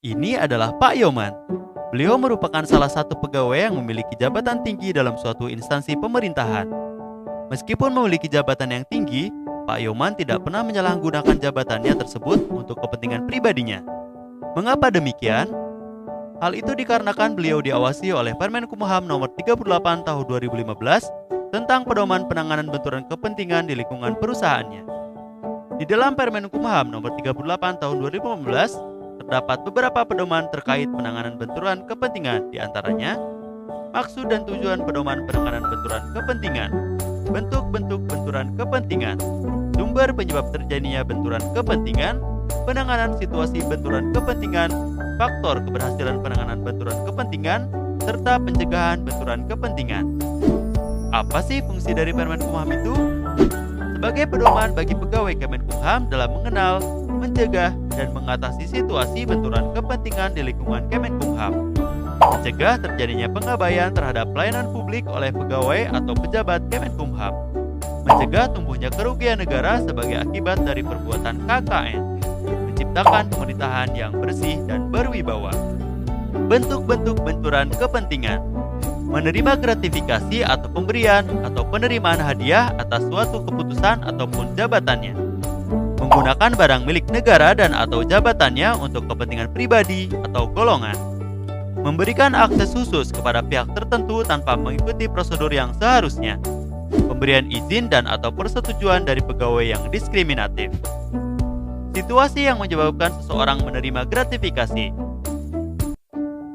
Ini adalah Pak Yoman. Beliau merupakan salah satu pegawai yang memiliki jabatan tinggi dalam suatu instansi pemerintahan. Meskipun memiliki jabatan yang tinggi, Pak Yoman tidak pernah menyalahgunakan jabatannya tersebut untuk kepentingan pribadinya. Mengapa demikian? Hal itu dikarenakan beliau diawasi oleh Permenkumham Nomor 38 Tahun 2015 tentang pedoman penanganan benturan kepentingan di lingkungan perusahaannya. Di dalam Permenkumham Nomor 38 Tahun 2015 terdapat beberapa pedoman terkait penanganan benturan kepentingan, di antaranya maksud dan tujuan pedoman penanganan benturan kepentingan, bentuk-bentuk benturan kepentingan, sumber penyebab terjadinya benturan kepentingan, penanganan situasi benturan kepentingan, faktor keberhasilan penanganan benturan kepentingan, serta pencegahan benturan kepentingan. Apa sih fungsi dari Permenkumham itu? Sebagai pedoman bagi pegawai Kemenkumham dalam mengenal, mencegah, dan mengatasi situasi benturan kepentingan di lingkungan Kemenkumham. Mencegah terjadinya pengabaian terhadap pelayanan publik oleh pegawai atau pejabat Kemenkumham. Mencegah tumbuhnya kerugian negara sebagai akibat dari perbuatan KKN. Menciptakan pemerintahan yang bersih dan berwibawa. Bentuk-bentuk benturan kepentingan: menerima gratifikasi atau pemberian atau penerimaan hadiah atas suatu keputusan ataupun jabatannya. Menggunakan barang milik negara dan atau jabatannya untuk kepentingan pribadi atau golongan. Memberikan akses khusus kepada pihak tertentu tanpa mengikuti prosedur yang seharusnya. Pemberian izin dan atau persetujuan dari pegawai yang diskriminatif. Situasi yang menyebabkan seseorang menerima gratifikasi.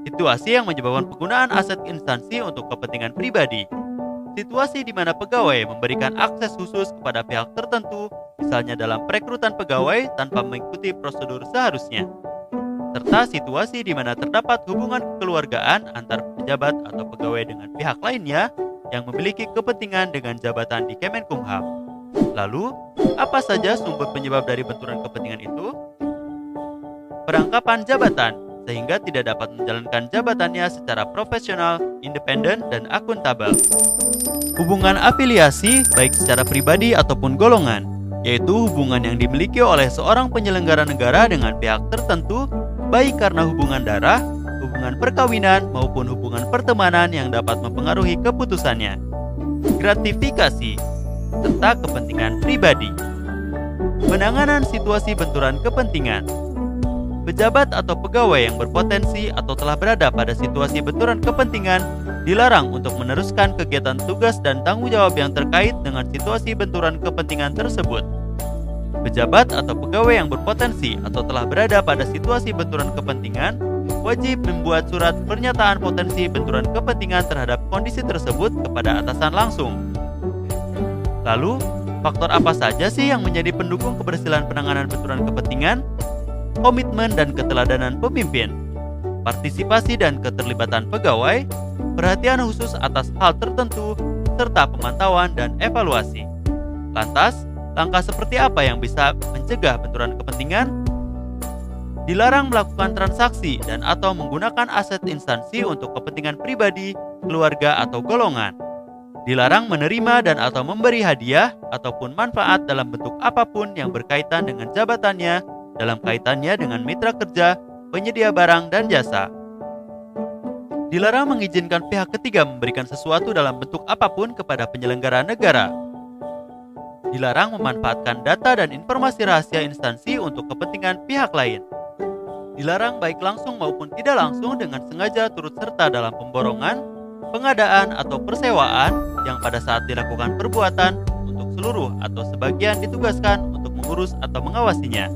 Situasi yang menyebabkan penggunaan aset instansi untuk kepentingan pribadi. Situasi di mana pegawai memberikan akses khusus kepada pihak tertentu, misalnya dalam perekrutan pegawai tanpa mengikuti prosedur seharusnya. Serta situasi di mana terdapat hubungan kekeluargaan antar pejabat atau pegawai dengan pihak lainnya yang memiliki kepentingan dengan jabatan di Kemenkumham. Lalu, apa saja sumber penyebab dari benturan kepentingan itu? Perangkapan jabatan, sehingga tidak dapat menjalankan jabatannya secara profesional, independen, dan akuntabel. Hubungan afiliasi, baik secara pribadi ataupun golongan, yaitu hubungan yang dimiliki oleh seorang penyelenggara negara dengan pihak tertentu, baik karena hubungan darah, hubungan perkawinan, maupun hubungan pertemanan yang dapat mempengaruhi keputusannya. Gratifikasi, serta kepentingan pribadi. Penanganan situasi benturan kepentingan. Pejabat atau pegawai yang berpotensi atau telah berada pada situasi benturan kepentingan dilarang untuk meneruskan kegiatan tugas dan tanggung jawab yang terkait dengan situasi benturan kepentingan tersebut. Pejabat atau pegawai yang berpotensi atau telah berada pada situasi benturan kepentingan wajib membuat surat pernyataan potensi benturan kepentingan terhadap kondisi tersebut kepada atasan langsung. Lalu, faktor apa saja sih yang menjadi pendukung keberhasilan penanganan benturan kepentingan? Komitmen dan keteladanan pemimpin, partisipasi dan keterlibatan pegawai, perhatian khusus atas hal tertentu, serta pemantauan dan evaluasi. Lantas, langkah seperti apa yang bisa mencegah benturan kepentingan? Dilarang melakukan transaksi dan atau menggunakan aset instansi untuk kepentingan pribadi, keluarga, atau golongan. Dilarang menerima dan atau memberi hadiah ataupun manfaat dalam bentuk apapun yang berkaitan dengan jabatannya dalam kaitannya dengan mitra kerja, penyedia barang dan jasa. Dilarang mengizinkan pihak ketiga memberikan sesuatu dalam bentuk apapun kepada penyelenggara negara. Dilarang memanfaatkan data dan informasi rahasia instansi untuk kepentingan pihak lain. Dilarang baik langsung maupun tidak langsung dengan sengaja turut serta dalam pemborongan, pengadaan atau persewaan yang pada saat dilakukan perbuatan untuk seluruh atau sebagian ditugaskan untuk mengurus atau mengawasinya.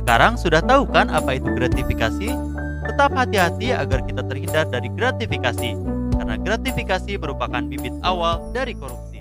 Sekarang sudah tahu kan apa itu gratifikasi? Tetap hati-hati agar kita terhindar dari gratifikasi, karena gratifikasi merupakan bibit awal dari korupsi.